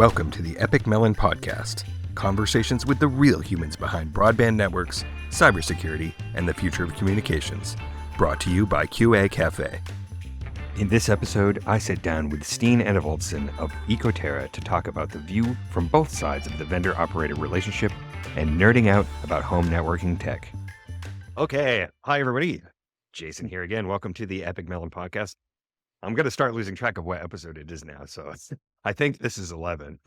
Welcome to the Epic Melon Podcast, conversations with the real humans behind broadband networks, cybersecurity, and the future of communications. Brought to you by QA Cafe. In this episode, I sit down with Steen Enevoldsen of Icotera to talk about the view from both sides of the vendor-operator relationship and nerding out about home networking tech. Okay, hi everybody. Jason here again. Welcome to the Epic Melon Podcast. I'm going to start losing track of what episode it is now, so I think this is 11.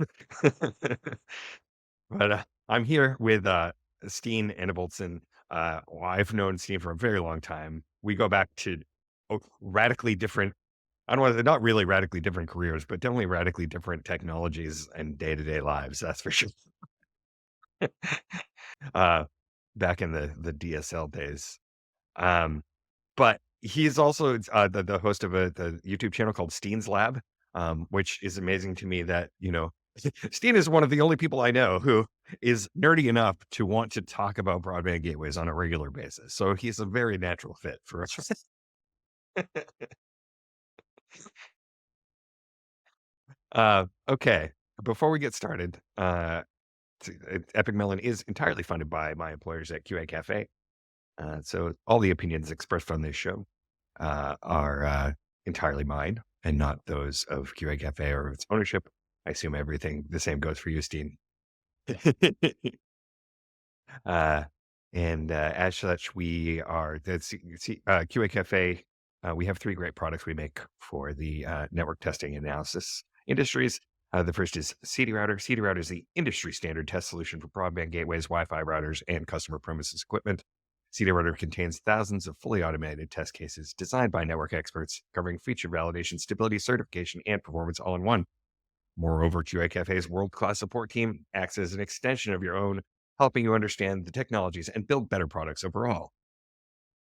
But I'm here with Steen Enevoldsen. I've known Steen for a very long time. We go back to radically different, not really radically different careers, but definitely radically different technologies and day-to-day lives, that's for sure. Back in the DSL days. But he's also the host of the YouTube channel called Steen's Lab, which is amazing to me that, Steen is one of the only people I know who is nerdy enough to want to talk about broadband gateways on a regular basis. So he's a very natural fit for us. Okay, before we get started, Epic Melon is entirely funded by my employers at QA Cafe. So all the opinions expressed on this show are entirely mine and not those of QA Cafe or its ownership. I assume everything the same goes for you, Steen. And as such, we are the QA Cafe. We have three great products we make for the network testing and analysis industries. The first is CD Router. CD Router is the industry standard test solution for broadband gateways, Wi-Fi routers, and customer premises equipment. CD Router contains thousands of fully automated test cases designed by network experts, covering feature validation, stability, certification, and performance all in one. Moreover, QA Cafe's world-class support team acts as an extension of your own, helping you understand the technologies and build better products overall.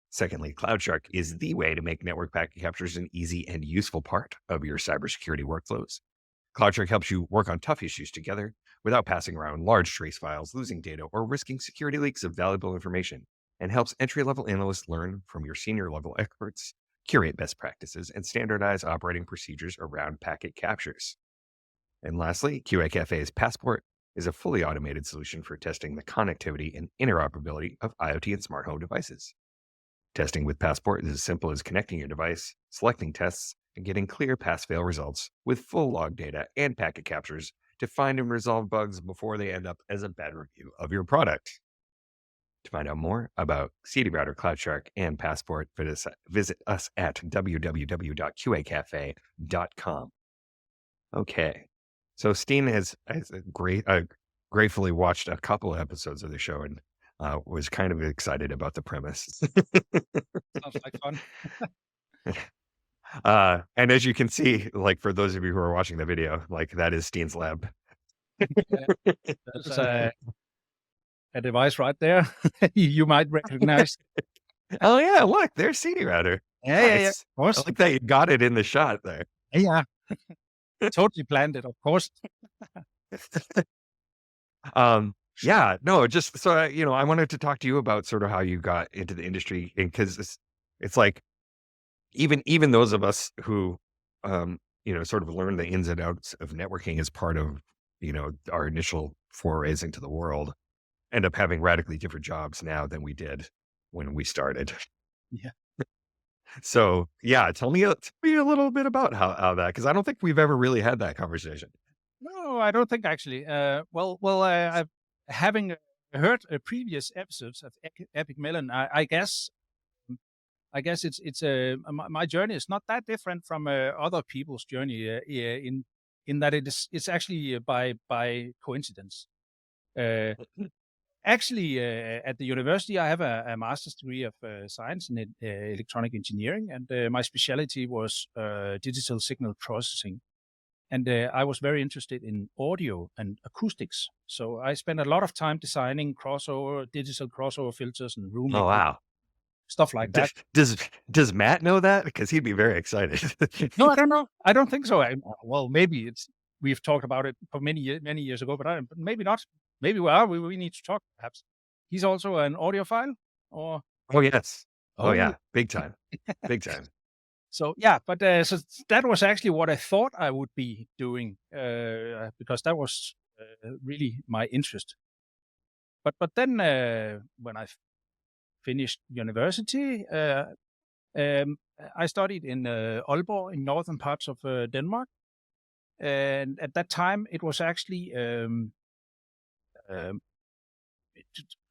Secondly, CloudShark is the way to make network packet captures an easy and useful part of your cybersecurity workflows. CloudShark helps you work on tough issues together without passing around large trace files, losing data, or risking security leaks of valuable information, and helps entry-level analysts learn from your senior-level experts, curate best practices, and standardize operating procedures around packet captures. And lastly, QA Cafe's Passport is a fully automated solution for testing the connectivity and interoperability of IoT and smart home devices. Testing with Passport is as simple as connecting your device, selecting tests, and getting clear pass-fail results with full log data and packet captures to find and resolve bugs before they end up as a bad review of your product. To find out more about CD Router, CloudShark, and Passport, visit us at www.qacafe.com. Okay, so Steen has gratefully watched a couple of episodes of the show and was kind of excited about the premise. Sounds like fun. And as you can see, like for those of you who are watching the video, like that is Steen's Lab. There's a device right there you might recognize. Oh yeah, look, there's CD Router. Yeah, of course. I like that you got it in the shot there. Yeah, totally planned it, of course. Yeah, no, just so I wanted to talk to you about sort of how you got into the industry, and because it's like even those of us who sort of learn the ins and outs of networking as part of our initial forays into the world end up having radically different jobs now than we did when we started. Yeah. So yeah, tell me a little bit about how that, because I don't think we've ever really had that conversation. No, I don't think actually. I've having heard previous episodes of Epic Melon, I guess it's my journey is not that different from other people's journey in that it's actually by coincidence. Actually, at the university, I have a master's degree of science in electronic engineering, and my specialty was digital signal processing. And I was very interested in audio and acoustics. So I spent a lot of time designing digital crossover filters and room. Oh, wow. Stuff like that. Does Matt know that? Because he'd be very excited. No, I don't know. I don't think so. Well, maybe we've talked about it for many years ago, but maybe not. Maybe we need to talk, perhaps. He's also an audiophile, or? Oh, yes. Oh, yeah. Big time. Big time. So yeah, but so that was actually what I thought I would be doing because that was really my interest. But then when I finished university, I studied in Aalborg in northern parts of Denmark, and at that time it was actually um,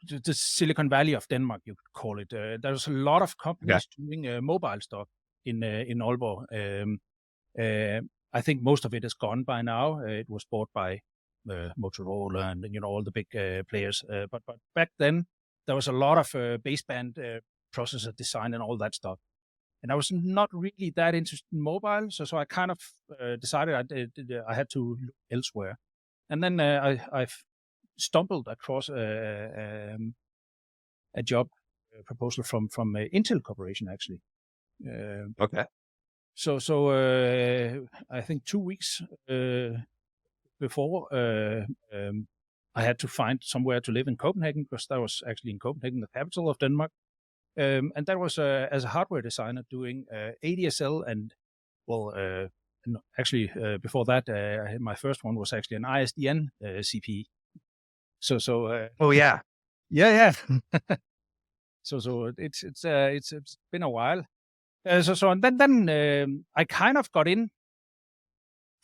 the Silicon Valley of Denmark, you could call it. There was a lot of Okay. companies doing mobile stuff in Aalborg. I think most of it is gone by now. It was bought by Motorola and all the big players. But back then there was a lot of baseband processor design and all that stuff. And I was not really that interested in mobile, so I kind of decided I had to look elsewhere. And then I stumbled across a job proposal from Intel Corporation actually. Okay. So I think 2 weeks before I had to find somewhere to live in Copenhagen, because that was actually in Copenhagen, the capital of Denmark. And that was as a hardware designer doing ADSL and actually before that my first one was actually an ISDN CP. So Oh yeah. yeah. So it's been a while. So and then I kind of got in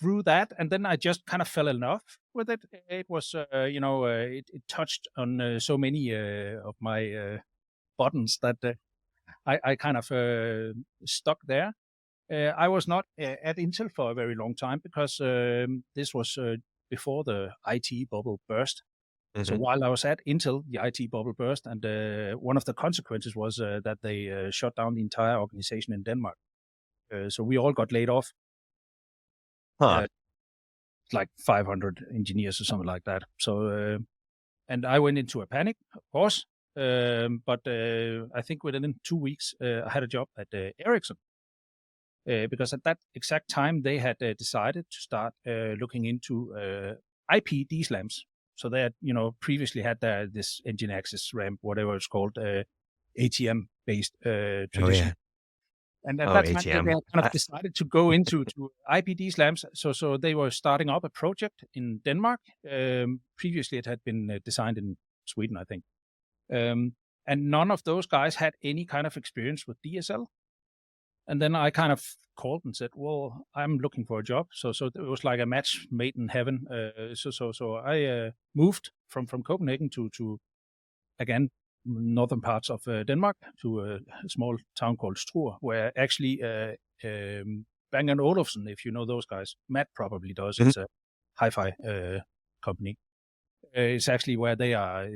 through that, and then I just kind of fell in love with it. It was it touched on so many of my buttons that I kind of stuck there. I was not at Intel for a very long time because this was before the IT bubble burst. So Hmm. while I was at Intel, the IT bubble burst, and one of the consequences was that they shut down the entire organization in Denmark. So we all got laid off, Huh. uh, like 500 engineers or something like that. So and I went into a panic, of course. But I think within 2 weeks, I had a job at Ericsson. Because at that exact time they had decided to start looking into IP DSLAMs. So they had, previously had this engine access ramp, whatever it's called, ATM based Oh tradition. yeah. And at Oh, that time they ATM. had kind of decided to go into IP DSLAMs. So they were starting up a project in Denmark. Previously it had been designed in Sweden, I think. And none of those guys had any kind of experience with DSL. And then I kind of called and said, "Well, I'm looking for a job." So it was like a match made in heaven. So I moved from Copenhagen to again northern parts of Denmark, to a small town called Struer, where actually Bang& Olufsen, if you know those guys, Matt probably does. Mhm. It's a hi-fi company. It's actually where they are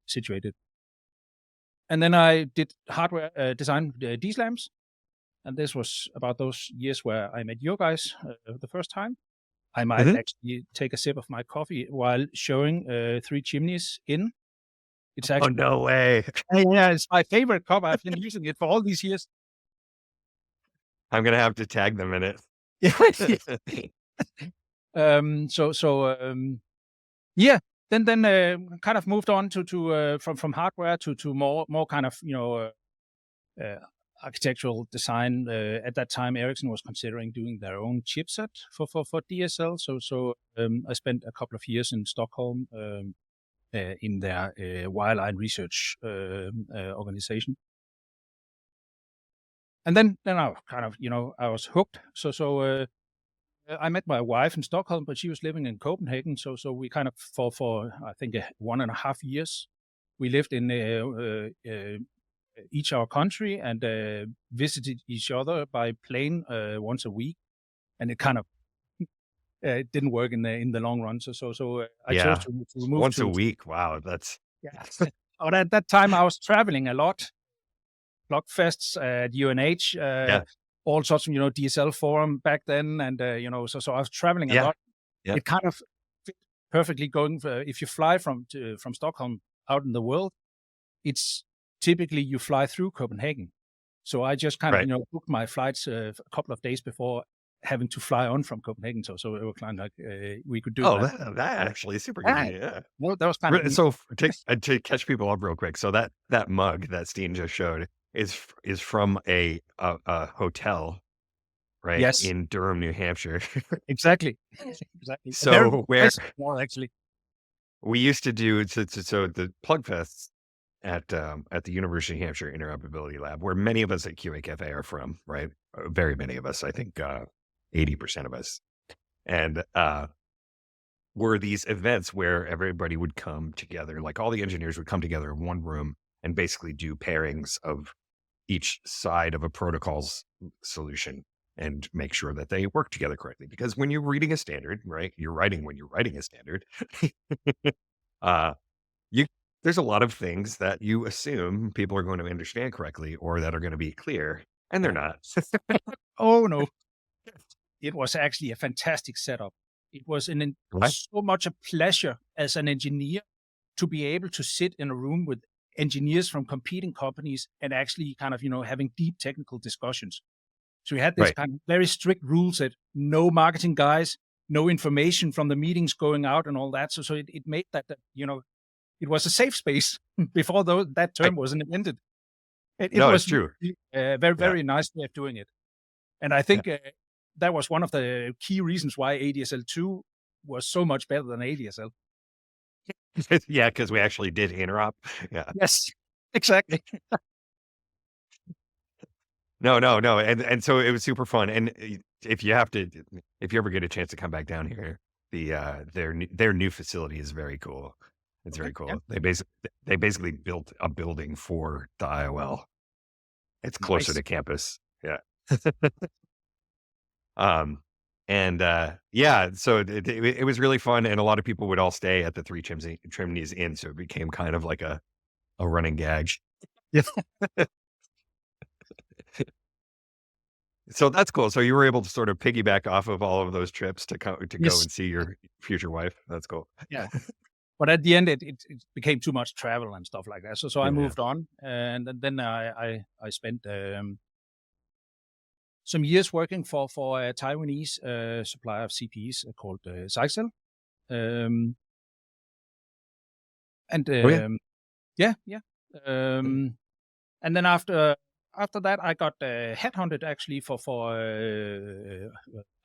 situated. And then I did hardware design DSLAMs. And this was about those years where I met you guys the first time. I might Mhm. actually take a sip of my coffee while showing Three Chimneys in. It's Oh, actually, no way. yeah, it's my favorite cup. I've been using it for all these years. I'm gonna have to tag them in it. Yeah. Yeah. Then kind of moved on to from hardware to more kind of uh, architectural design. At that time, Ericsson was considering doing their own chipset for DSL. So I spent a couple of years in Stockholm in their wireline research organization. And then I kind of, I was hooked. So I met my wife in Stockholm, but she was living in Copenhagen. So we kind of for I think 1.5 years, we lived in each our country and visited each other by plane once a week, and it kind of it didn't work in the long run. So I chose Yeah. to move Once a to week. Wow, that's yeah. But at that time I was traveling a lot, Blockfests at UNH, yeah. all sorts of DSL forum back then, and so I was traveling a Yeah. lot. Yeah. It kind of fit perfectly going for, if you fly from Stockholm out in the world, it's typically you fly through Copenhagen. So I just kind of, Right. booked my flights a couple of days before having to fly on from Copenhagen. So it was kind of like we could do Oh, that. that actually is super Yeah, convenient, yeah. well, that was kind of neat. So to catch people up real quick, so that mug that Steen just showed, is from a hotel, right, Yes, in Durham, New Hampshire. exactly, exactly. A very So where nice mall, actually. we used to do so the plug fests at the University of Hampshire Interoperability Lab, where many of us at QA Cafe are from, right? Very many of us, I think 80% of us. And were these events where everybody would come together, like all the engineers would come together in one room and basically do pairings of each side of a protocol's solution and make sure that they work together correctly. Because when you're reading a standard, right, you're writing when you're writing a standard, uh, you there's a lot of things that you assume people are going to understand correctly or that are going to be clear, and they're Yeah. not. Oh, no. It was actually a fantastic setup. It was Right? so much a pleasure as an engineer to be able to sit in a room with engineers from competing companies and actually kind of, having deep technical discussions. So we had this Right. kind of very strict rule set, no marketing guys, no information from the meetings going out and all that. So it made that, it was a safe space before that Right. term was invented. It No, it's was true. really a very, Yeah. very nice way of doing it. And I Yeah. think that was one of the key reasons why ADSL2 was so much better than ADSL. Yeah, because we actually did interop. Yeah. Yes, exactly. No, no, no, and so it was super fun, and if you have to if you ever get a chance to come back down here, their new facility is very cool. It's Okay. very Yeah. cool. They basically built a building for the IOL. It's closer Nice. to campus. Yeah. Um, and, yeah, so it was really fun, and a lot of people would all stay at the Three Chimneys Inn, so it became kind of like a running gag. Yeah. So that's cool. So you were able to sort of piggyback off of all of those trips to go Yes. and see your future wife. That's cool. Yeah. But at the end, it became too much travel and stuff like that. So I Yeah. moved on, and then I spent some years working for a Taiwanese supplier of CPEs called Zyxel. Um, and Oh, yeah. yeah, yeah. Um, and then after that, I got headhunted actually for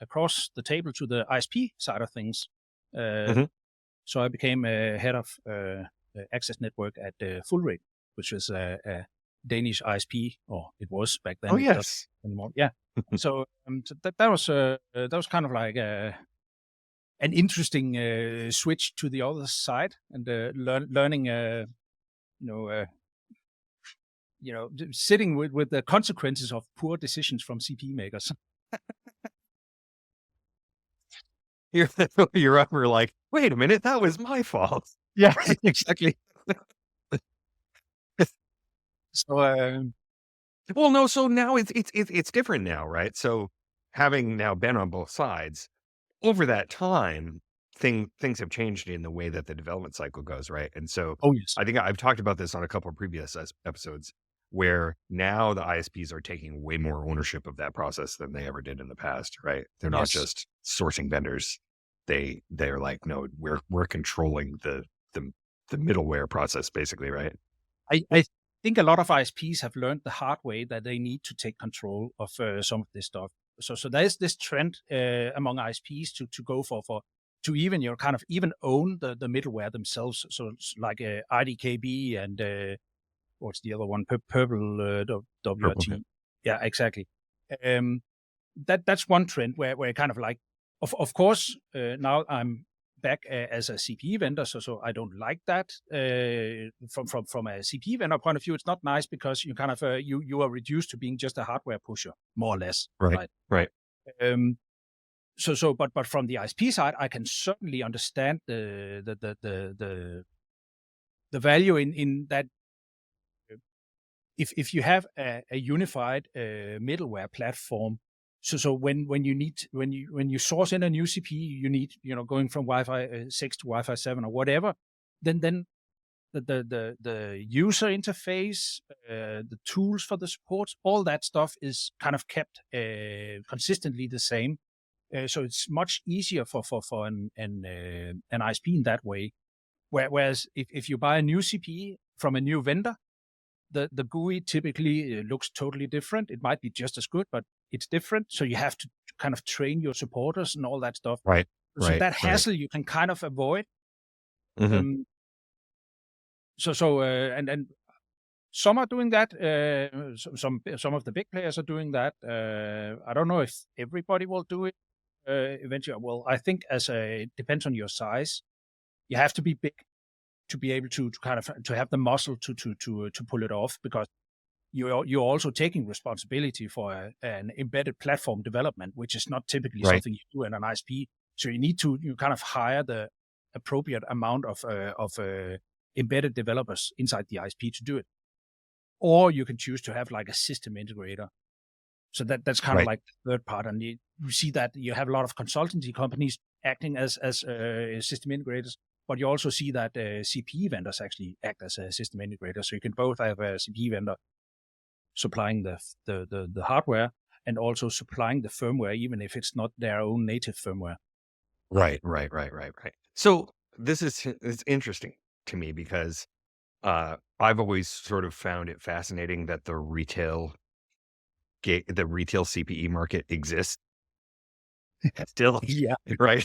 across the table to the ISP side of things. Uh, Mhm. so I became head of access network at Fullrate, which was a Danish ISP, or it was back Oh, then. It doesn't yes. anymore. Yeah. So that was kind of like an interesting switch to the other side and learning, you know, uh, sitting with the consequences of poor decisions from CP makers. You're you're up, we're like, "Wait a minute, that was my fault." Yeah, exactly. So Well, no, so now it's different now, right? So having now been on both sides, over that time, things have changed in the way that the development cycle goes, right? And so oh yes, I think I've talked about this on a couple of previous episodes where now the ISPs are taking way more ownership of that process than they ever did in the past, right? They're not yes. just sourcing vendors. They're like, no, we're controlling the the middleware process basically, right? I think a lot of ISPs have learned the hard way that they need to take control of some of this stuff. So there is this trend among ISPs to go for to even kind of even own the middleware themselves. So it's like IDKB and what's the other one? Purple Purple. WRT. Yeah, exactly. Um, that's one trend where kind of like, of course, now I'm back as a CPE vendor, so I don't like that. From a CPE vendor point of view, it's not nice because you kind of you are reduced to being just a hardware pusher, more or less, Right. right? Right. Um, but from the ISP side, I can certainly understand the value in that if you have a unified middleware platform, so when you source in a new CPE, you need going from Wi-Fi 6 to Wi-Fi 7 or whatever, then the user interface, the tools for the support, all that stuff is kind of kept consistently the same. So it's much easier for an ISP in that way. Whereas if you buy a new CPE from a new vendor, the GUI typically looks totally different. It might be just as good, but it's different. So you have to kind of train your supporters and all that stuff. Right. So Right. that Right. hassle you can kind of avoid. Hmm. Um, and some are doing that. Some of the big players are doing that. I don't know if everybody will do it eventually. Well, I think it depends on your size. You have to be big to be able to kind of to have the muscle to pull it off, because you're also taking responsibility for an embedded platform development, which is not typically Right. something you do in an ISP. So you kind of hire the appropriate amount of embedded developers inside the ISP to do it, or you can choose to have like a system integrator. So that's kind of Right. like the third part, and you see that you have a lot of consultancy companies acting as system integrators, but you also see that CPE vendors actually act as a system integrator. So you can both have a CPE vendor supplying the hardware and also supplying the firmware, even if it's not their own native firmware. Right. Right. Right. Right. Right. So it's interesting to me because I've always sort of found it fascinating that the retail CPE market exists still, Yeah. right?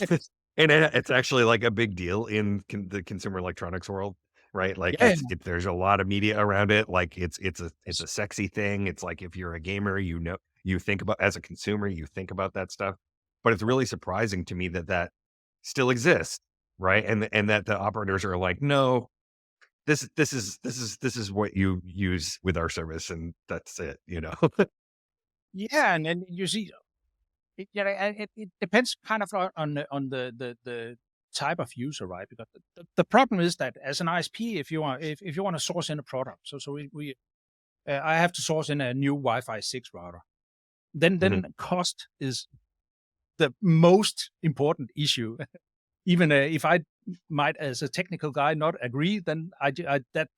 And it's actually like a big deal in the consumer electronics world, right? Like Yeah. there's a lot of media around it. Like it's Yes. a sexy thing. It's like if you're a gamer, you think about as a consumer, you think about that stuff. But it's really surprising to me that that still exists, right? And that the operators are like, no, this is what you use with our service, and that's it, you know. Yeah, and then you see, it depends kind of on the type of user, right? Because the problem is that as an ISP, if you want to source in a product, so we I have to source in a new Wi-Fi 6 router, Mhm. then cost is the most important issue. Even if I might, as a technical guy, not agree, then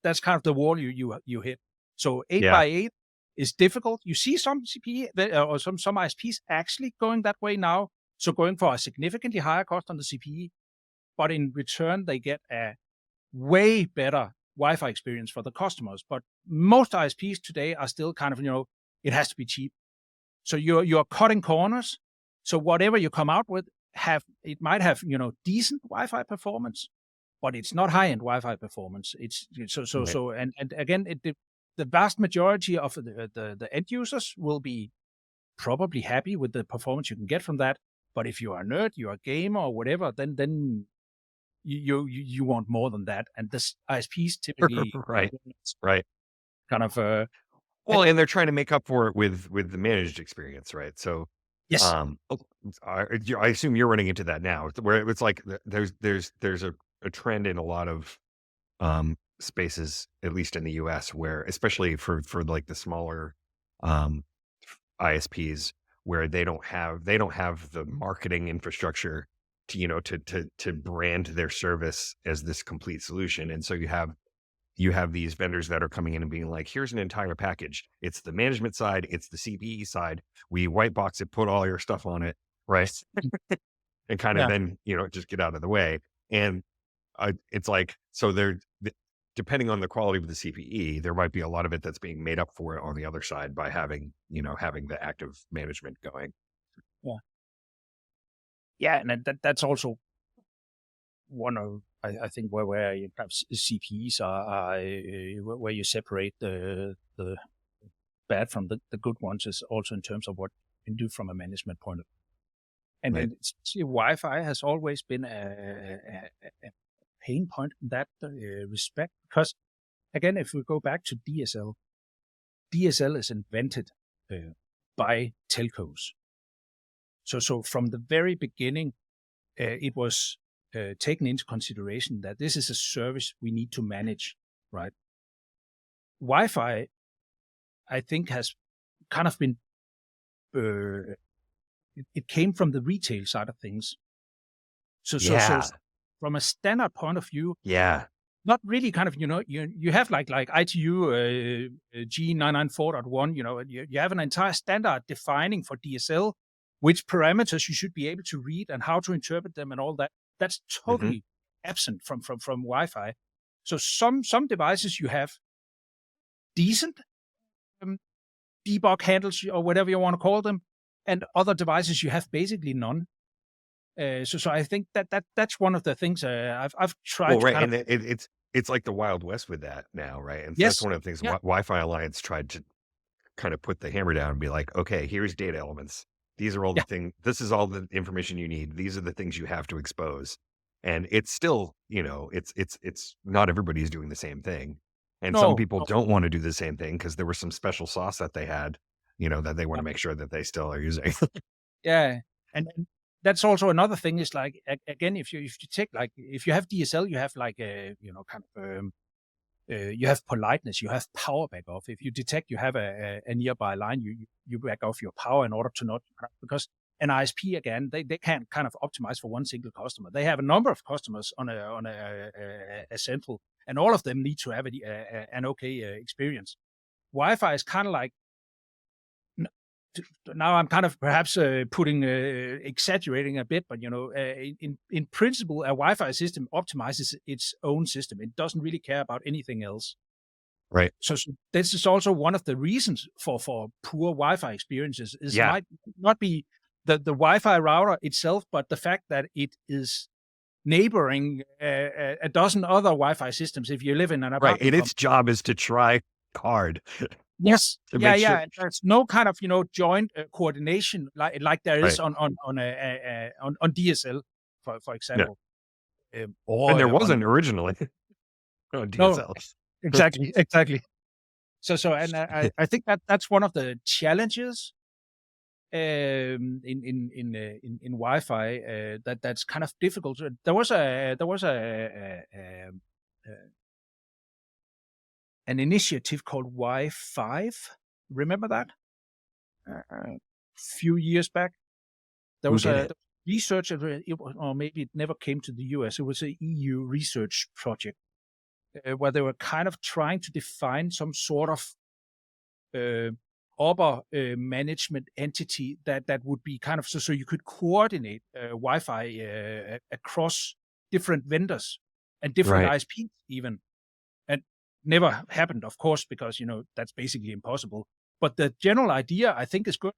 that's kind of the wall you hit. So eight Yeah. by eight is difficult. You see some CPE or some ISPs actually going that way now, so going for a significantly higher cost on the CPE, but in return they get a way better Wi-Fi experience for the customers. But most ISPs today are still kind of, it has to be cheap. So you're cutting corners. So whatever you come out with, it might have decent Wi-Fi performance, but it's not high-end Wi-Fi performance. It's Right. and again, the vast majority of the end users will be probably happy with the performance you can get from that. But if you are a nerd, you're a gamer or whatever, then you want more than that. And this ISPs typically Right. Right. kind of Well, and they're trying to make up for it with the managed experience, right? So, yes, oh, I assume you're running into that now, where it's like there's a trend in a lot of spaces, at least in the US, where especially for like the smaller um ISPs, where they don't have the marketing infrastructure to to brand their service as this complete solution, and so you have these vendors that are coming in and being like, here's an entire package. It's the management side, it's the CPE side. We white box it, put all your stuff on it, right? And kind of yeah. then, just get out of the way. And it's like, so depending on the quality of the CPE, there might be a lot of it that's being made up for it on the other side by having the active management going. Yeah. Yeah, and that's also one of, I think, where you have CPEs are where you separate the bad from the good ones, is also in terms of what you can do from a management point of view. And Right. then see, Wi-Fi has always been a pain point in that respect, because again, if we go back to DSL, DSL is invented by telcos. So from the very beginning, it was taken into consideration that this is a service we need to manage, right? Wi-Fi, I think, has kind of been, uh, it came from the retail side of things. So Yeah. from a standard point of view, Yeah. not really kind of, you have like ITU G994.1, you have an entire standard defining for DSL, which parameters you should be able to read and how to interpret them and all that. That's Hmm. totally absent from Wi-Fi. So some devices you have decent um, debug handles or whatever you want to call them, and other devices you have basically none. So I think that's one of the things I've tried Well, to right, kind of and it's like the Wild West with that now, right? And so that's yes, one of the things yeah, Wi-Fi Alliance tried to kind of put the hammer down and be like, okay, here's data elements. These are all the yeah, things. This is all the information you need. These are the things you have to expose. And it's still, it's not everybody's doing the same thing. And some no, people no, don't want to do the same thing because there was some special sauce that they had, that they want yeah. to make sure that they still are using. Yeah, and that's also another thing is like again, if you take like if you have DSL, you have like kind of you have politeness, you have power back off. If you detect you have a nearby line, you back off your power in order to not because an ISP again they can't kind of optimize for one single customer. They have a number of customers on a central, and all of them need to have an okay experience. Wi-Fi is kind of like N- now I'm kind of perhaps putting exaggerating a bit, but in principle, a Wi-Fi system optimizes its own system. It doesn't really care about anything else. Right. So this is also one of the reasons for poor Wi-Fi experiences. Is Yeah. might not be the Wi-Fi router itself, but the fact that it is neighboring a dozen other Wi-Fi systems. If you live in an Right. apartment And its complex. job is to try hard Yes. to Yeah, make yeah, sure. and there's no kind of, joint, coordination like there is Right. on DSL, for Yeah. example, And or there on wasn't originally on no, DSL. exactly, exactly. So and I think that's one of the challenges, in Wi-Fi, that's kind of difficult. There was an initiative called Wi-5. Remember that? Few years back? There Who was did a it? research, or maybe it never came to the US. It was a EU research project where they were kind of trying to define some sort of uh, upper management entity that would be kind of so you could coordinate Wi-Fi across different vendors and different Right. ISPs even. And never happened, of course, because that's basically impossible. But the general idea, I think, is good.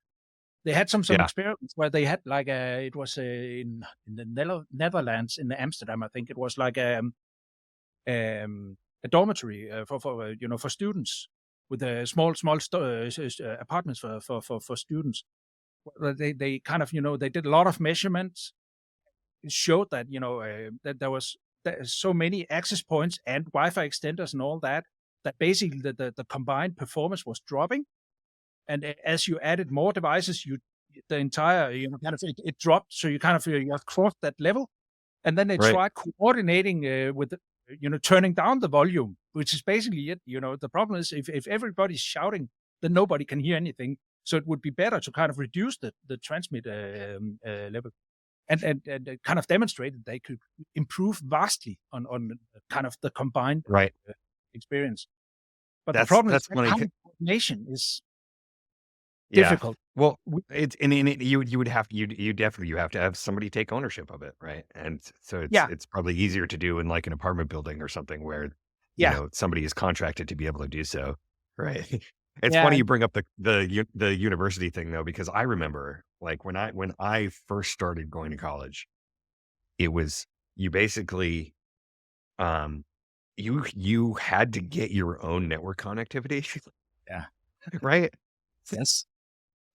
They had some Yeah. experiments where they had like it was in the Netherlands in Amsterdam, I think it was like a dormitory for students with a small apartments for students. Where they kind of they did a lot of measurements. It showed that that there was so many access points and Wi-Fi extenders and all that basically the combined performance was dropping, and as you added more devices, the entire kind of it dropped. So you kind of you have crossed that level, and then they Right. tried coordinating with turning down the volume, which is basically it. The problem is if everybody's shouting, then nobody can hear anything. So it would be better to kind of reduce the transmit level, and kind of demonstrated they could improve vastly on kind of the combined Right. experience. But the That's problem is that's that funny. kind of coordination is Yeah. difficult. Well, it's and it, you would have you definitely you have to have somebody take ownership of it, right? And so it's Yeah, it's probably easier to do in like an apartment building or something where yeah, somebody is contracted to be able to do so, right? It's yeah, funny you bring up the university thing though, because I remember like when I first started going to college, it was you basically um you had to get your own network connectivity, yeah. right? Yes.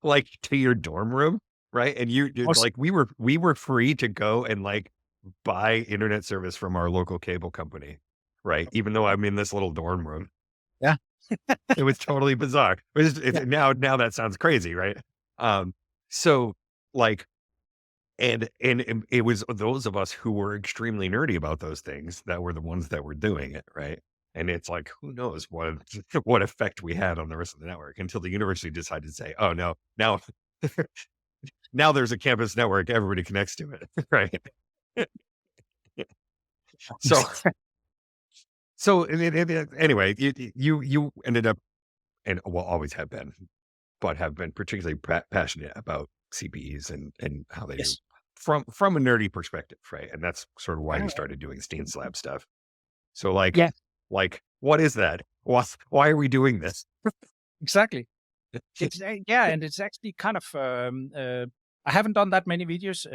Like, to your dorm room, right? And you Was like, we were free to go and, like, buy internet service from our local cable company, right? Even though I'm in this little dorm room. yeah, It was totally bizarre. yeah, Now that sounds crazy, right? Um, so, like and it was those of us who were extremely nerdy about those things that were the ones that were doing it, right? And it's like, who knows what what effect we had on the rest of the network until the university decided to say, "Oh, no, now now there's a campus network, everybody connects to it," right? So anyway, you ended up and will always have been, but have been particularly passionate about CPEs and how they do yes. from a nerdy perspective, right? And that's sort of why Yeah, you started doing Steen Slab stuff. So like yeah. What is that? Why are we doing this? Exactly. It's yeah, and it's actually kind of I haven't done that many videos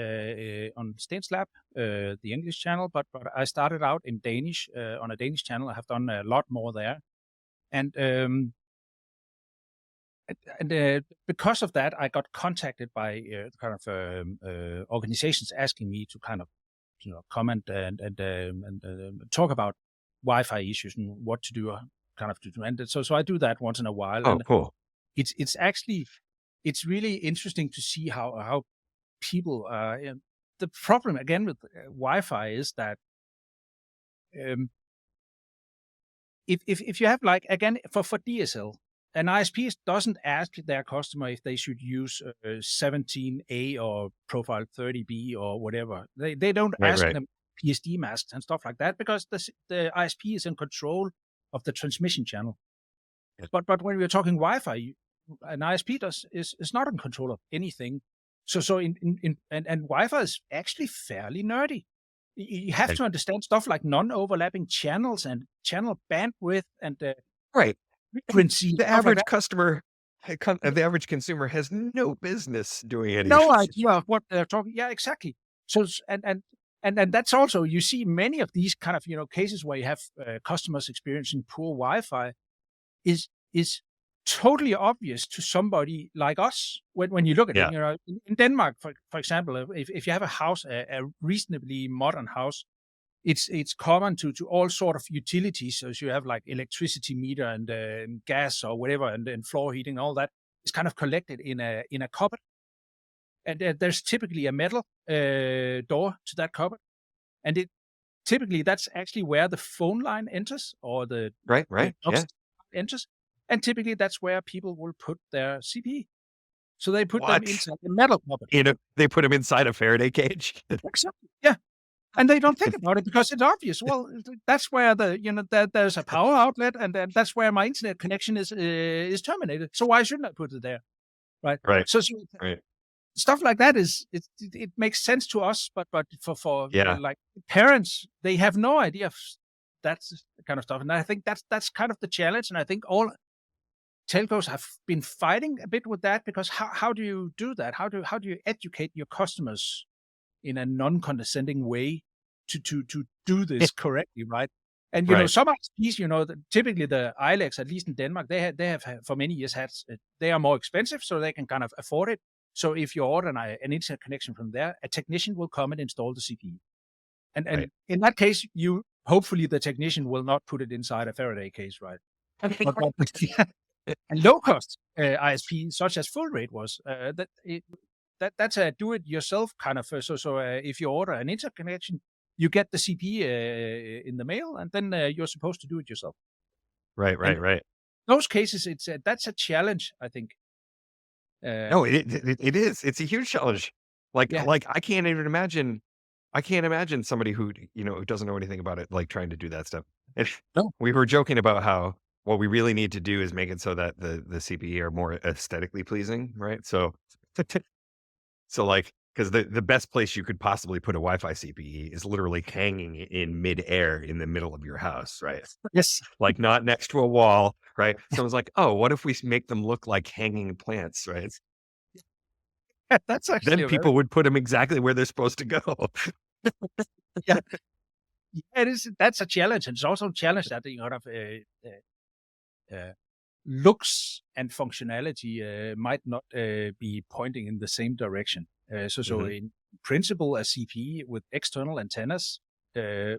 on Sten's Lab, the English channel, but I started out in Danish on a Danish channel. I have done a lot more there, and because of that, I got contacted by kind of organizations asking me to kind of comment and talk about Wi-Fi issues and what to do, kind of to do. And so I do that once in a while, Oh, and cool. it's actually it's really interesting to see how people the problem again with Wi-Fi is that um, if you have like again for DSL, an ISP doesn't ask their customer if they should use 17A or profile 30B or whatever. They don't Right, ask right. them PSD masks and stuff like that because the ISP is in control of the transmission channel. Yeah. But when we're talking Wi-Fi, an ISP is not in control of anything. So and Wi-Fi is actually fairly nerdy. You have Right. to understand stuff like non-overlapping channels and channel bandwidth and Right. frequency, The stuff like average that. customer, Yeah, the average consumer has no business doing any of no this. idea of what they're talking. Yeah, exactly. So and that's also you see many of these kind of cases where you have customers experiencing poor Wi-Fi is totally obvious to somebody like us when you look at it. Yeah. In Denmark, for example, if you have a house, a reasonably modern house, it's common to all sort of utilities. So you have like electricity meter and gas or whatever, and floor heating, all that is kind of collected in a cupboard, and there's typically a metal door to that cupboard, and it typically that's actually where the phone line enters or Right, the right. Yeah. DOCSIS enters, and typically that's where people will put their CPE. So they put them What? inside the metal cupboard. They put him inside a Faraday cage. Exactly. Yeah. And they don't think about it because it's obvious. Well, that's where there's a power outlet, and then that's where my internet connection is terminated. So why shouldn't I put it there, right? Right, So right. stuff like that it makes sense to us, but for Yeah. like parents, they have no idea of that kind of stuff, and I think that's kind of the challenge. And I think all telcos have been fighting a bit with that because how do you do that? How do you educate your customers in a non-condescending way to do this correctly, right? And Right, some ISPs, typically the ILECs, at least in Denmark, they have for many years had they are more expensive, so they can kind of afford it. So if you order an internet connection from there, a technician will come and install the CPE. And right. in that case, you hopefully the technician will not put it inside a Faraday case, right? But and low cost ISP, such as Full Rate was, that's a do-it-yourself kind of. So if you order an interconnection, you get the CP in the mail, and then you're supposed to do it yourself. Right, And right, right. those cases, that's a challenge, I think. No, it is. It's a huge challenge. Yeah, Like I can't imagine somebody who doesn't know anything about it, like trying to do that stuff. And no, we were joking about how what we really need to do is make it so that the CPE are more aesthetically pleasing, right? So, so like, because the best place you could possibly put a Wi-Fi CPE is literally hanging in midair in the middle of your house, right? yes, Like not next to a wall, right? Someone's like, oh, what if we make them look like hanging plants, right? that's actually Then a very people would put them exactly where they're supposed to go. yeah, yeah, it is. That's a challenge, and it's also a challenge that looks and functionality might not be pointing in the same direction. So Mhm. in principle, a CPE with external antennas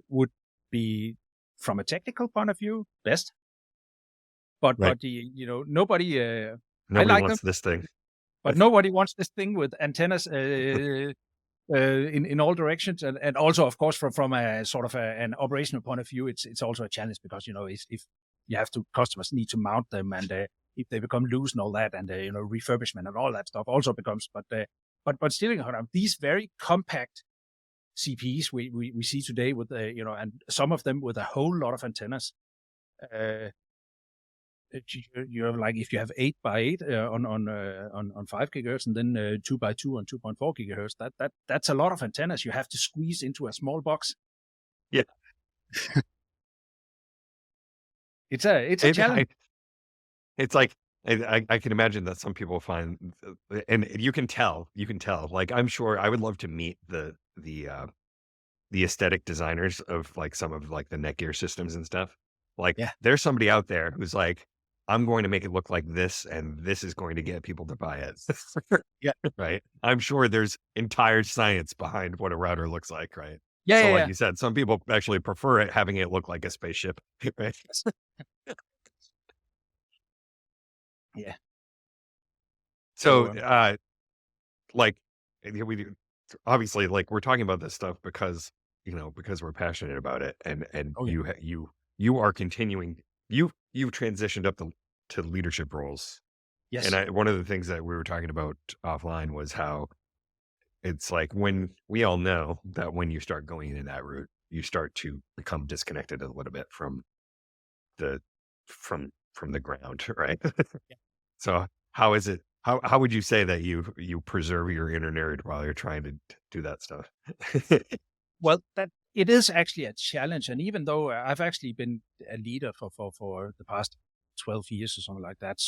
would be, from a technical point of view, best. But Right. nobody. I Nobody like them, wants this thing. but nobody wants this thing with antennas in all directions, and also, of course, from a sort of an operational point of view, it's also a challenge because if you have to customers need to mount them, and if they become loose and all that, and refurbishment and all that stuff also becomes. But still, these very compact CPs we see today with and some of them with a whole lot of antennas. Uh, you have like if you have 8x8 on 5 gigahertz, and then 2x2 on 2.4 gigahertz, that's a lot of antennas you have to squeeze into a small box. Yeah. It's a It, challenge. it's like I can imagine that some people find, and you can tell. Like I'm sure I would love to meet the aesthetic designers of like some of like the Netgear systems and stuff. Like Yeah, there's somebody out there who's like, I'm going to make it look like this, and this is going to get people to buy it. yeah, Right? I'm sure there's entire science behind what a router looks like, right? yeah, So, yeah, like yeah. you said, some people actually prefer it having it look like a spaceship, right? Yes. Yeah. So, So like, yeah, we do obviously like we're talking about this stuff because because we're passionate about it, and oh yeah, you are continuing you've transitioned up to leadership roles, and yes, I one of the things that we were talking about offline was how it's like when we all know that when you start going in that route, you start to become disconnected a little bit the from the ground, right? yeah. So how is it? How would you say that you preserve your inner nerd while you're trying to do that stuff? Well, that it is actually a challenge, and even though I've actually been a leader for the past 12 years or something like that,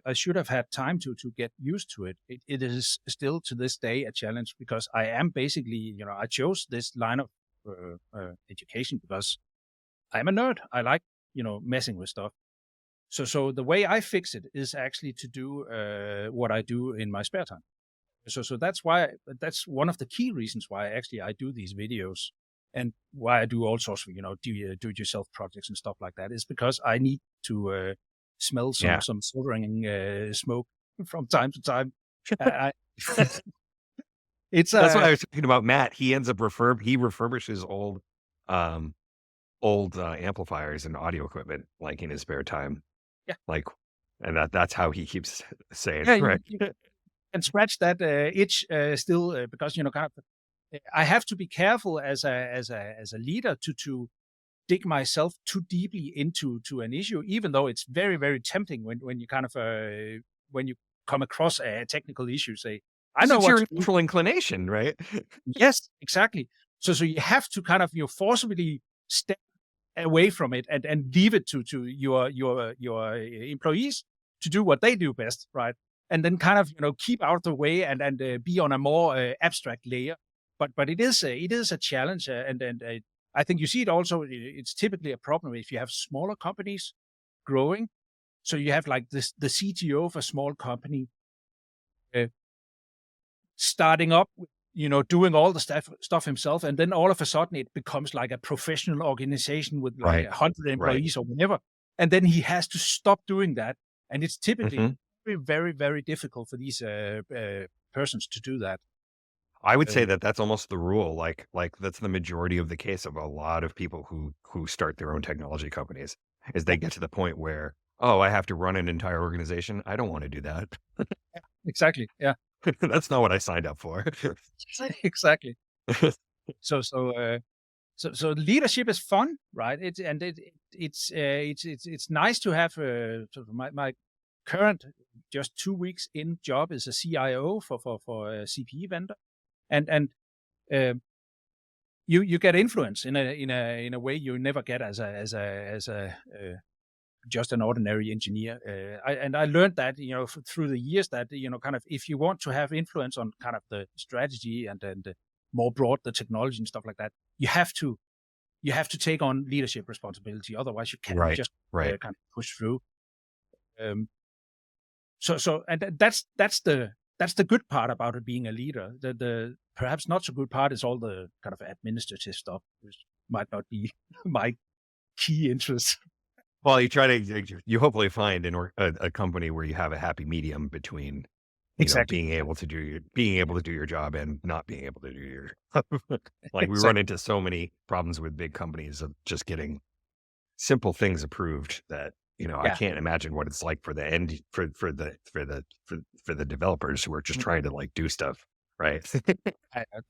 I should have had time to get used to it. It is still to this day a challenge because I am basically, I chose this line of education because I'm a nerd. I like, messing with stuff. So the way I fix it is actually to do what I do in my spare time. So that's one of the key reasons why actually I do these videos and why I do all sorts of do it yourself projects and stuff like that is because I need to smell some Yeah, some soldering smoke from time to time. I, it's that's what a I was talking about. Matt, he ends up he refurbishes um, old amplifiers and audio equipment like in his spare time, yeah, like, and that's how he keeps saying yeah, right. you can scratch that itch still because kind of I have to be careful as a leader to dig myself too deeply into an issue, even though it's very, very tempting when you kind of when you come across a technical issue, say, I 'Cause know it's what your to do. natural inclination, right? Yes, exactly. So you have to kind of forcibly step away from it and leave it to your employees to do what they do best, right? And then kind of keep out of the way and be on a more abstract layer. But it is a challenge, and I think you see it also. It's typically a problem if you have smaller companies growing. So you have like this the CTO of a small company uh, starting up, doing all the stuff himself, and then all of a sudden it becomes like a professional organization with like Right, 100 right. employees or whatever, and then he has to stop doing that, and it's typically Mhm. very, very, very difficult for these persons to do that. I would say Uh, that that's almost the rule, like, that's the majority of the case of a lot of people who start their own technology companies, is yeah, they get to the point where, "Oh, I have to run an entire organization? I don't wanna do that. exactly. Yeah, That's not what I signed up for." exactly. So leadership is fun, right? It's nice to have. So my current just 2 weeks in job is a CIO for a CPE vendor, and um, you get influence in a way you never get as a just an ordinary engineer. I learned that through the years that kind of if you want to have influence on kind of the strategy and more broad the technology and stuff like that, you have to take on leadership responsibility. Otherwise, you cannot Right, just right. kind of push through. Um, that's the good part about it being a leader. The perhaps not so good part is all the kind of administrative stuff, which might not be my key interest. Well, you try to you hopefully find a company where you have a happy medium between, Exactly. being able to do your job and not being able to do your like, we run Exactly. into so many problems with big companies of just getting simple things approved that, I Yeah. can't imagine what it's like for the end for the developers who are just Mm. trying to, like, do stuff, right?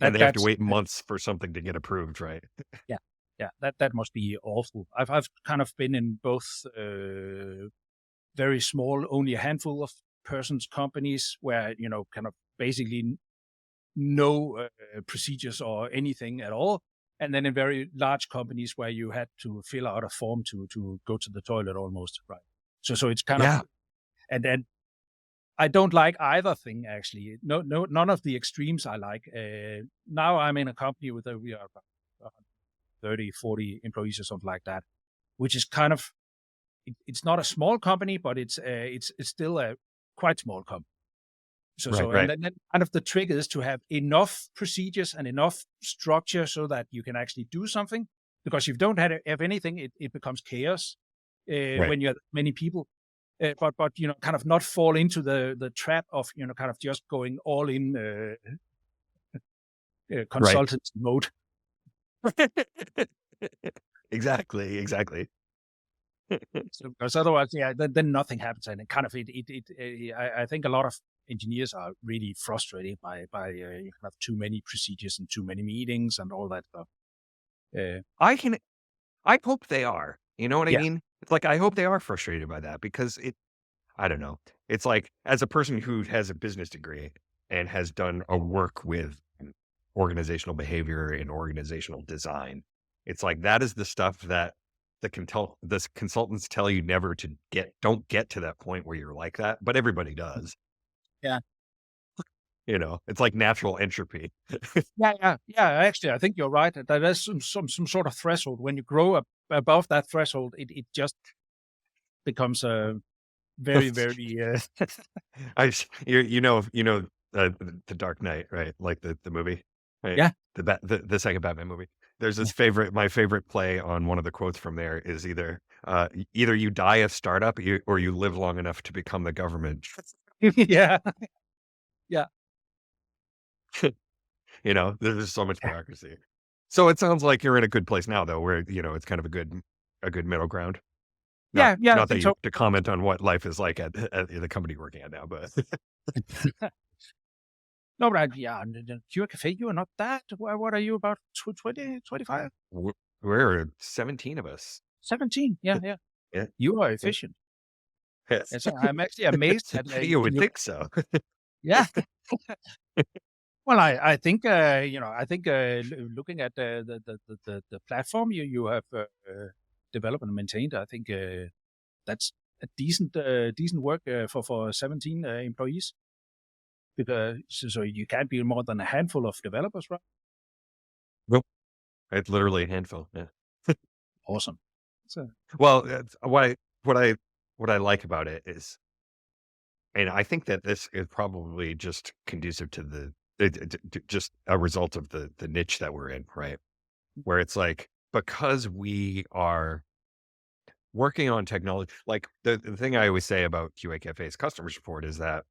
And That they have to that's wait months for something to get approved, right? yeah, yeah. That must be awful. I've kind of been in both very small, only a handful of persons companies where kind of basically no procedures or anything at all. and then in very large companies where you had to fill out a form to go to the toilet almost, right? So it's kind of, Yeah. and I don't like either thing actually. None of the extremes I like. Now I'm in a company with we are about 30, 40 employees or something like that, which is kind of, it's not a small company, but it's still a quite small company. Right. And Right. then kind of the trick is to have enough procedures and enough structure so that you can actually do something. Because if you don't have anything, it becomes chaos Right. when you have many people. But kind of not fall into the trap of kind of just going all in Right. consultancy mode. Exactly. Exactly. So, because otherwise, yeah, then nothing happens, and it kind of I think a lot of engineers are really frustrated by kind of too many procedures and too many meetings and all that stuff. Uh, I can. I hope they are. You know what I yeah, mean? It's like I hope they are frustrated by that because I don't know. It's like as a person who has a business degree and has done a work with organizational behavior and organizational design, it's like that is the stuff that the consultants tell you never to get. Don't get to that point where you're like that, but everybody does. yeah, It's like natural entropy. yeah. Actually, I think you're right. That there's some sort of threshold. When you grow up above that threshold, it just becomes a very very The Dark Knight, right? Like the movie, right? yeah. The second Batman movie. There's this my favorite play on one of the quotes from there is either you die a startup or you live long enough to become the government. Yeah, yeah. There's so much bureaucracy. So it sounds like you're in a good place now, though, where it's kind of a good middle ground. Not Yeah, I not that think you have so. to comment on what life is like at the company you're working at now, but No, but yeah, the Cure Cafe, you are not that. What are you, about 20, 25? we're 17 of us. 17? Yeah, yeah. Yeah. You are Yeah. efficient. Yes. And so I'm actually amazed that You would you, think so. yeah. Well, I think, I think looking at the platform you have developed and maintained, I think that's a decent work for 17 employees. Because so you can't be more than a handful of developers, right? Nope. It's literally a handful. Yeah. Awesome. So Well, what I like about it is, and I think that this is probably just conducive to just a result of the niche that we're in, right? Where it's like because we are working on technology, like the thing I always say about QA Cafe's customer support is that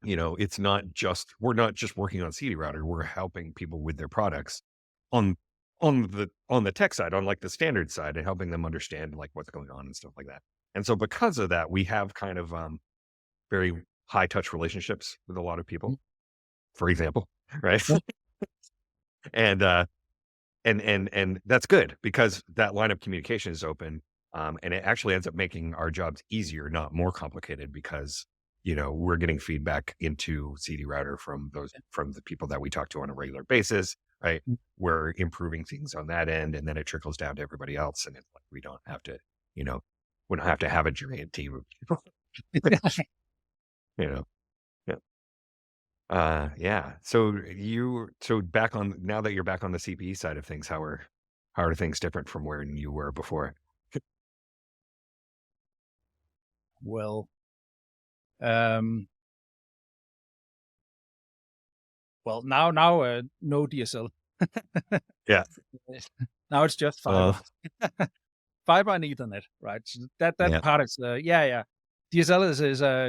we're not just working on CD router, we're helping people with their products on on the tech side, on like the standard side, and helping them understand like what's going on and stuff like that. And so because of that, we have kind of very high touch relationships with a lot of people, for example, right? yeah, and and that's good because that line of communication is open. And it actually ends up making our jobs easier, not more complicated, because we're getting feedback into CD router from the people that we talk to on a regular basis, right? We're improving things on that end, and then it trickles down to everybody else, and it's like you know, we don't have to have a giant team of people, you know. Yeah. Yeah. So back on now that you're back on the CPE side of things, how are things different from where you were before? well, um, now no DSL. Yeah. Now it's just Uh, fiber, fiber and Ethernet, right? So that yeah. part is yeah. DSL is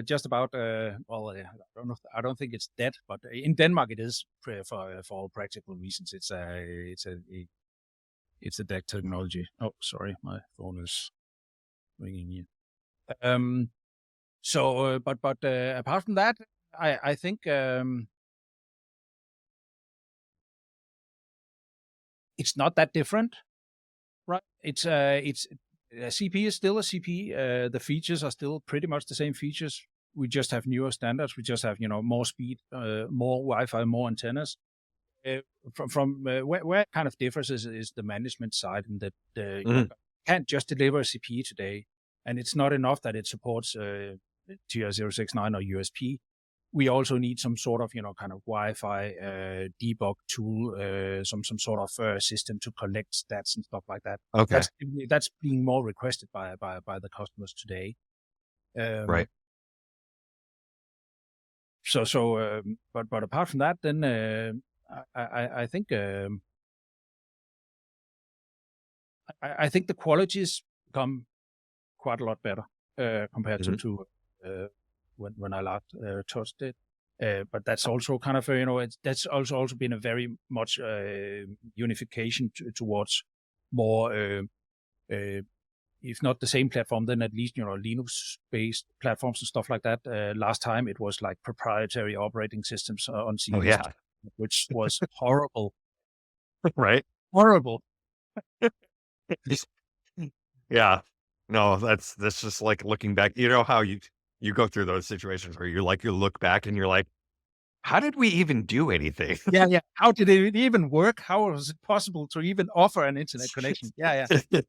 just about I don't think it's dead, but in Denmark it is for all practical reasons. It's a dead technology. Oh, sorry, my phone is ringing here. Um, but apart from that, I think it's not that different, right? It's a CP is still a CP. The features are still pretty much the same features. We just have newer standards. We just have more speed, more Wi-Fi, more antennas. uh, from where it kind of differs is the management side, and that Mhm. can't just deliver a CPE today, and it's not enough that it supports TR069 or USP. We also need some sort of kind of Wi-Fi debug tool, some sort of system to collect stats and stuff like that. Okay. That's being more requested by the customers today. Right. Um, but apart from that, then I think I think the qualities become quite a lot better compared Mhm. to when I last touched it. But that's also kind of that's also been a very much unification towards more, if not the same platform, then at least Linux-based platforms and stuff like that. Last time it was like proprietary operating systems on Oh, CPs, yeah. which was horrible, Right? horrible. Yeah. No, that's just like looking back. You know how you go through those situations where you look back and you're like, "How did we even do anything?" Yeah, yeah. How did it even work? How was it possible to even offer an internet connection? Yeah, yeah.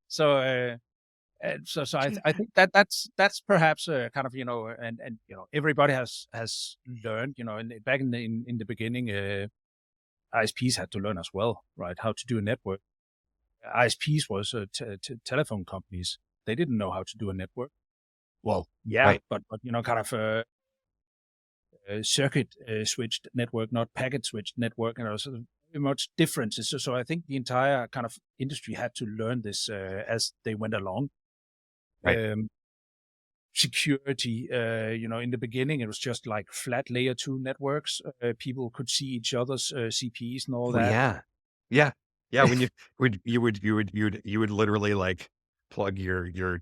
So, I think that's perhaps kind of and everybody has learned back in the beginning, ISPs had to learn as well, right? How to do a network. ISPs was telephone companies. They didn't know how to do a network. Well, yeah, Right. but kind of circuit switched network, not packet switched network, so very much differences. So I think the entire kind of industry had to learn this as they went along. Right. Um, Security, in the beginning, it was just like flat layer 2 networks. People could see each other's CPs and all Oh, that. yeah. Yeah. Yeah, when you would literally, like, plug your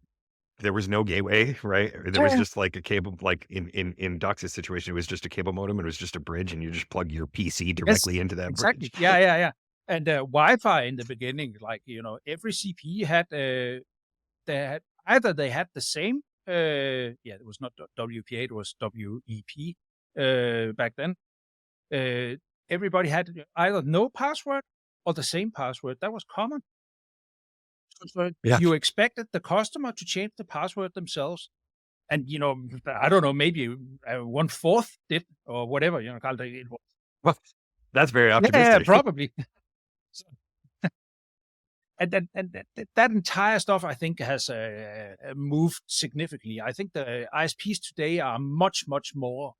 there was no gateway, right? There was Yeah, just, like, a cable like, in DOCSIS situation, it was just a cable modem, it was just a bridge, and you just plug your PC yes, directly into that exactly. bridge. Yeah, yeah, yeah. And Wi-Fi in the beginning, like every CP had they had the same. Yeah, it was not WPA, it was WEP back then. Uh, Everybody had either no password or the same password. That was common. So Yeah. you expected the customer to change the password themselves. And, I don't know, maybe 1/4 did or whatever, Carl, it was. Well, that's very Yeah, yeah, optimistic. probably. So, and that entire stuff, I think, has moved significantly. I think the ISPs today are much, much more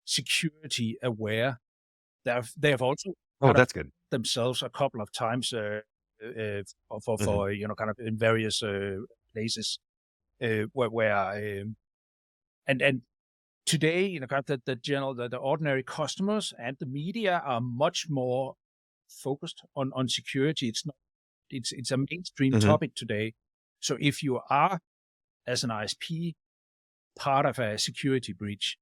security aware. They have also Oh, kind of that's good. themselves a couple of times Mhm. for kind of in various places where and today kind of the general the ordinary customers and the media are much more focused on security. It's a mainstream Mhm. topic today. So if you are, as an ISP, part of a security breach,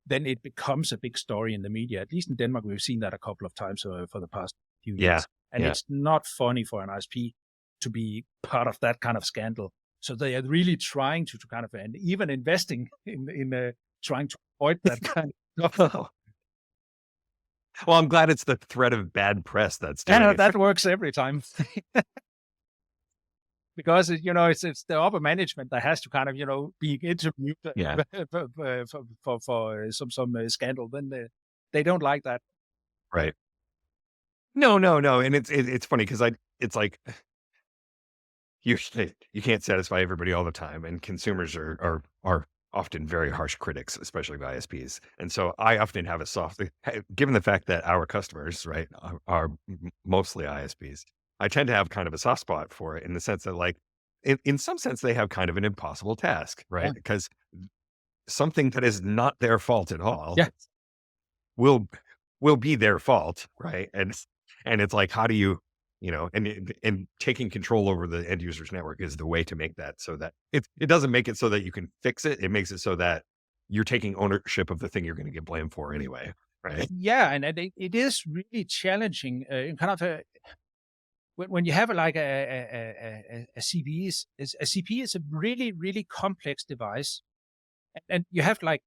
then it becomes a big story in the media. At least in Denmark, we've seen that a couple of times for the past few Yeah. years. And Yeah. it's not funny for an ISP to be part of that kind of scandal. So they are really trying to kind of, and even investing in trying to avoid that kind of stuff. Well, I'm glad it's the threat of bad press that's doing And it. that works every time. Because it's the upper management that has to kind of be interviewed Yeah. for some scandal. Then they don't like that. Right. No, no, no, and it's funny because it's like you you can't satisfy everybody all the time, and consumers are often very harsh critics, especially of ISPs. And so I often have a given the fact that our customers, right, are mostly ISPs, I tend to have kind of a soft spot for it in the sense that, like, in some sense, they have kind of an impossible task, Yeah. right? Because something that is not their fault at all Yeah. will will be their fault, right? And it's like, how do and taking control over the end user's network is the way to make that so that it doesn't make it so that you can fix it. It makes it so that you're taking ownership of the thing you're going to get blamed for anyway, right? Yeah, and it is really challenging. Kind of when you have like a CP a CP is a really really complex device, and you have like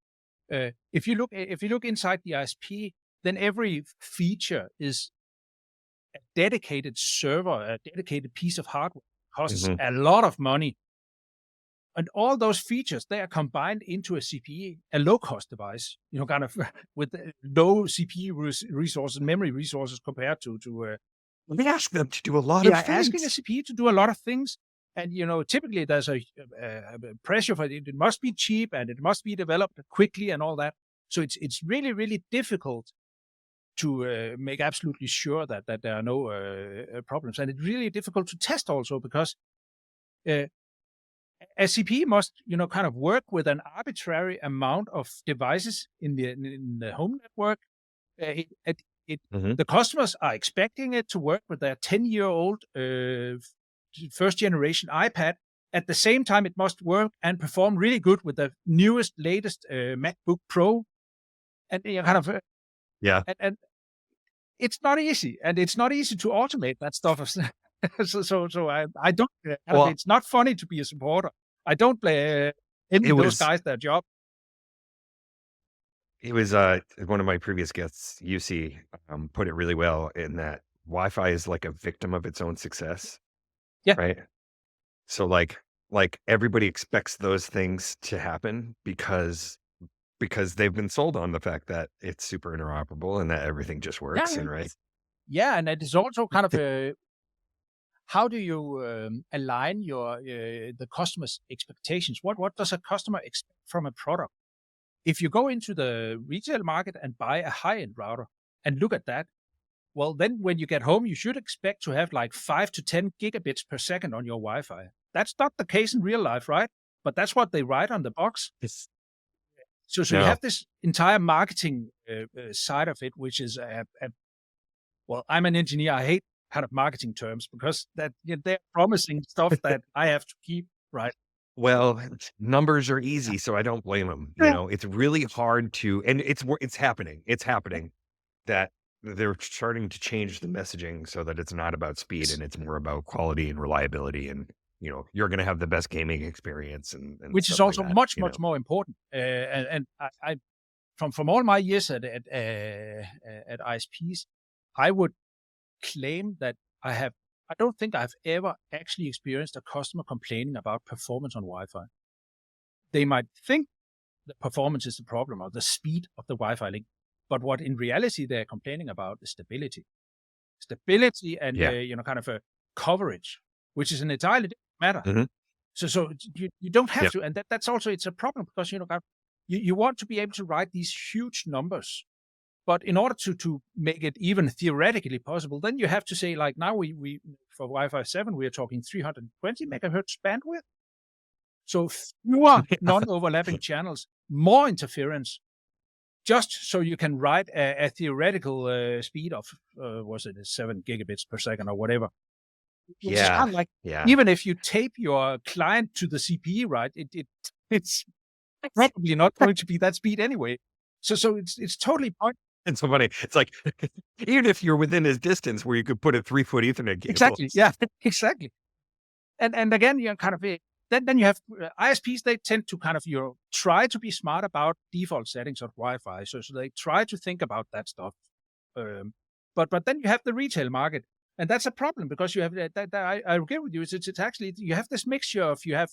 if you look inside the ISP, then every feature is a dedicated server, a dedicated piece of hardware. Costs Hmm. a lot of money. And all those features, they are combined into a CPE, a low-cost device, kind of with low CPU resources, memory resources compared to We ask them to do a lot we of are asking a things. CPE to do a lot of things. And, typically there's a pressure for it. It must be cheap and it must be developed quickly and all that. So it's really, really difficult to make absolutely sure that there are no problems. And it's really difficult to test also because uh, a CPE must, kind of work with an arbitrary amount of devices in the home network. It Hmm. The customers are expecting it to work with their 10-year-old first generation iPad. At the same time, it must work and perform really good with the newest, latest MacBook Pro. And kind of, Yeah. and it's not easy, and it's not easy to automate that stuff. So I don't kind of, Well, it's not funny to be a supporter. I don't it envy those was guys their job. it was one of my previous guests, UC, put it really well in that Wi-Fi is like a victim of its own success, Yeah, right? So like everybody expects those things to happen because they've been sold on the fact that it's super interoperable and that everything just yeah, works yeah, and right. yeah, and it is also kind of how do you align the customer's expectations? What does a customer expect from a product? If you go into the retail market and buy a high-end router and look at that, well, then when you get home, you should expect to have like 5 to 10 gigabits per second on your Wi-Fi. That's not the case in real life, right? But that's what they write on the box. It's So you no. have this entire marketing side of it, which is well, I'm an engineer. I hate kind of marketing terms because they're promising stuff that I have to keep, right? Well, numbers are Yeah. easy, so I don't blame them. Yeah. It's really hard to, and it's happening. It's happening that they're starting to change the messaging so that it's not about speed Yes. and it's more about quality and reliability and you're going to have the best gaming experience and Which is stuff like also that. much, much more important. And I from all my years at ISPs, I would claim that I don't think I've ever actually experienced a customer complaining about performance on Wi-Fi. They might think the performance is the problem or the speed of the Wi-Fi link, but what in reality they're complaining about is stability, and Yeah. kind of a coverage, which is an entirely different matter. Hmm. So you don't have Yeah. to, and that's also it's a problem because you want to be able to write these huge numbers, but in order to make it even theoretically possible, then you have to say like now we for Wi-Fi 7 we are talking 320 megahertz bandwidth, so fewer non-overlapping channels, more interference, just so you can write a theoretical speed of was it 7 gigabits per second or whatever, which is Yeah. kind of like Yeah. even if you tape your client to the CPE, right? It's probably not going to be that speed anyway. So it's totally point. And so funny. It's like even if you're within his distance where you could put a 3-foot Ethernet cable. Exactly. Yeah, exactly. And again, kind of then you have ISPs. They tend to kind of try to be smart about default settings of Wi-Fi. So they try to think about that stuff. Um, but then you have the retail market, and that's a problem because you have I agree with you. It's actually you have this mixture of you have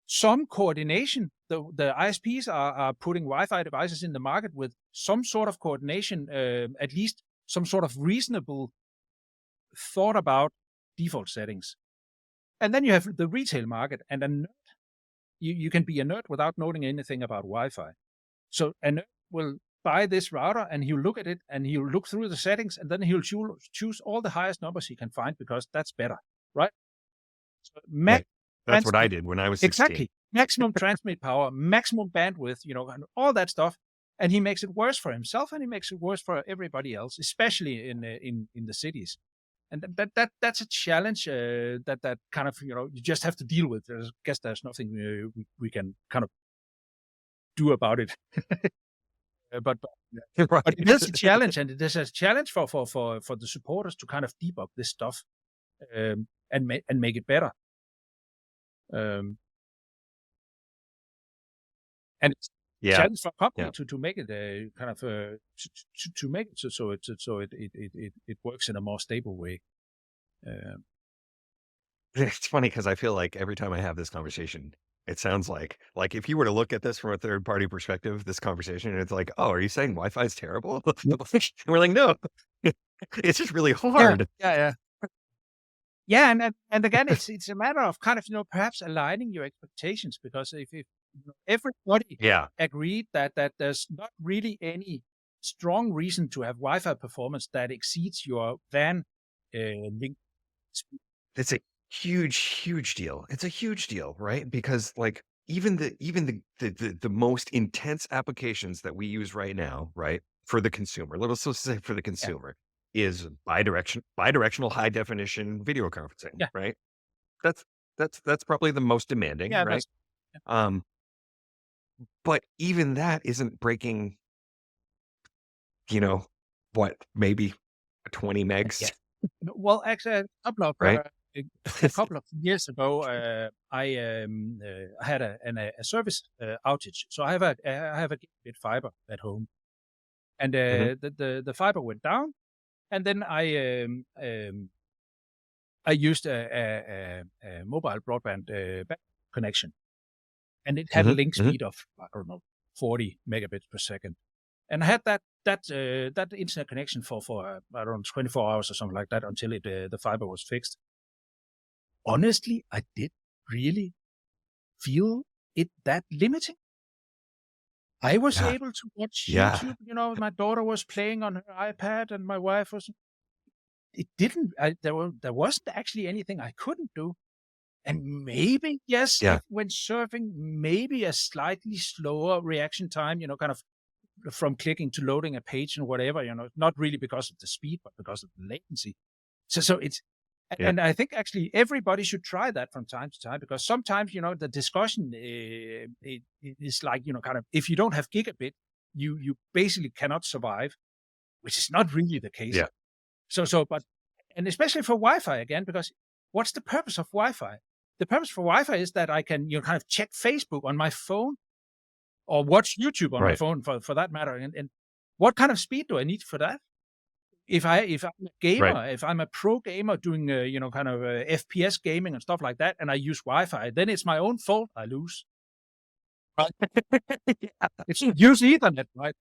some coordination. The ISPs are putting Wi-Fi devices in the market with some sort of coordination, at least some sort of reasonable thought about default settings. And then you have the retail market, and a nerd, you can be a nerd without knowing anything about Wi-Fi. So a nerd will buy this router and he'll look at it and he'll look through the settings and then he'll choose all the highest numbers he can find because that's better, right? So Right. That's what I transmit did when I was 16. exactly maximum transmit power, maximum bandwidth, and all that stuff. And he makes it worse for himself and he makes it worse for everybody else, especially in the cities. And that's a challenge that kind of you just have to deal with. I guess there's nothing we can kind of do about it. But but it is a Right. challenge, and it is a challenge for the supporters to kind of debug this stuff and make it better. Um, and Yeah. challenge for a company Yeah. to make it kind of to make it so it works in a more stable way. Um, It's funny because I feel like every time I have this conversation, it sounds like if you were to look at this from a third party perspective, this conversation, it's like, oh, are you saying Wi-Fi is terrible? And we're like, no, it's just really yeah, hard. yeah, yeah. Yeah, and again, it's a matter of kind of, perhaps aligning your expectations, because if everybody Yeah. agreed that there's not really any strong reason to have Wi-Fi performance that exceeds your WAN link speed. It's a huge, huge deal. It's a huge deal, right? Because like even the most intense applications that we use right now, right? For the consumer, let's just say for the Yeah, consumer, is bidirectional high definition video conferencing, yeah, right? That's that's probably the most demanding, yeah. right? That's yeah, Um, but even that isn't breaking, you know, what, maybe 20 yeah. megs, No, well, actually, right? a couple of years ago, I had a service outage. So I have a gigabit fiber at home, and Mhm, the fiber went down, and then I used a mobile broadband back connection, and it had a mhm, link mhm, speed of, I don't know, 40 megabits per second, and I had that internet connection for I don't know, 24 hours or something like that, until the fiber was fixed. Honestly, I did really feel it that limiting. I was yeah, able to watch yeah, YouTube. My daughter was playing on her iPad, and my wife was. It didn't. There wasn't actually anything I couldn't do. And maybe, yes, yeah, if when surfing, maybe a slightly slower reaction time, kind of from clicking to loading a page and whatever, not really because of the speed, but because of the latency. So it's, yeah, and I think actually everybody should try that from time to time, because sometimes, the discussion it is like, kind of, if you don't have gigabit, you basically cannot survive, which is not really the case. yeah, But, and especially for Wi-Fi again, because what's the purpose of Wi-Fi? The purpose for Wi-Fi is that I can, kind of check Facebook on my phone, or watch YouTube on my right, phone, for that matter. And what kind of speed do I need for that? If I'm a right. gamer, if I'm a pro gamer doing, kind of FPS gaming and stuff like that, and I use Wi-Fi, then it's my own fault I lose. It's use Ethernet, right?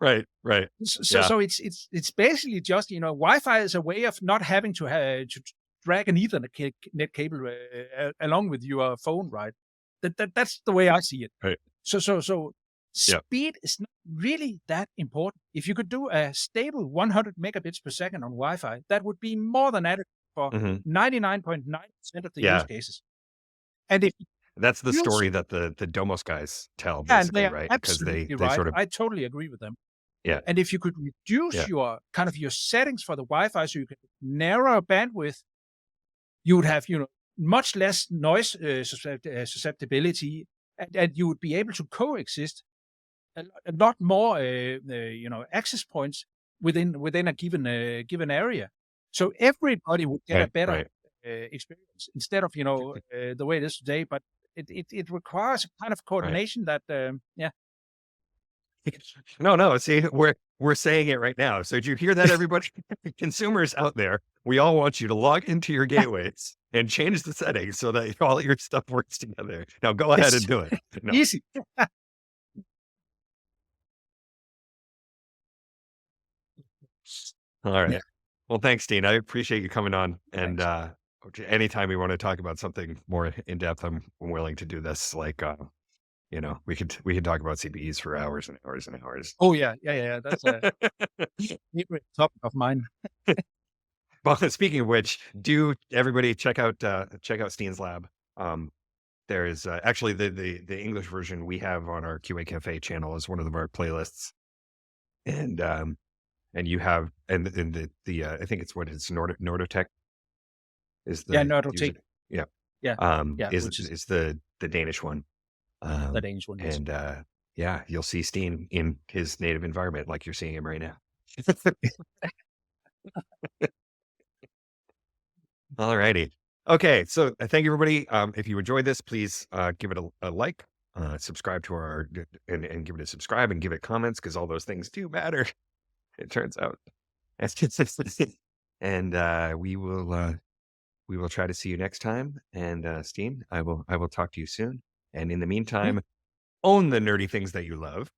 Right, right. So Yeah, so it's basically just, Wi-Fi is a way of not having to drag an Ethernet net cable along with your phone, right? That's the way I see it. right. So Yeah. speed is not really that important. If you could do a stable 100 megabits per second on Wi-Fi, that would be more than adequate for Mhm. 99.9% of the use Yeah. cases. And if That's the you use story that the Domos guys tell yeah, and they basically, are right? Because absolutely they right. sort of I totally agree with them. yeah, And if you could reduce yeah, your kind of your settings for the Wi-Fi, so you could narrow bandwidth, you would have, much less noise susceptibility, and you would be able to coexist a lot more, access points within a given area. So everybody would get a right, better right, experience, instead of, the way it is today. But it requires a kind of right. coordination that, yeah. No, no, see, we're saying it right now. So did you hear that, everybody? Consumers out there, we all want you to log into your gateways and change the settings so that all your stuff works together. Now go ahead Yes, and do it. No. easy. All Yeah. right. Well, thanks, Dean. I appreciate you coming on. And Thanks. anytime you want to talk about something more in depth, I'm willing to do this. Like we could talk about CPEs for hours and hours and hours. Oh, yeah. Yeah, yeah, yeah. That's a favorite topic of mine. Well, speaking of which, do everybody check out Steen's Lab. Um, there's actually the English version we have on our QA Cafe channel is one of our playlists, and you have and the I think it's what it's Nordotech is Yeah, the user. Nerdotech. Yeah, Yeah, yeah, which is is the Danish one, the Danish one, yes. and yeah, you'll see Steen in his native environment like you're seeing him right now. All righty. Okay, so thank you, everybody. If you enjoyed this, please give it a like. subscribe to our and give it a subscribe and give it comments because all those things do matter. It turns out. That's just and we will try to see you next time. And Steen, I will talk to you soon. And in the Yeah. meantime, own the nerdy things that you love,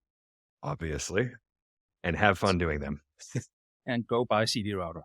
obviously, and have fun doing them. And go buy CD router.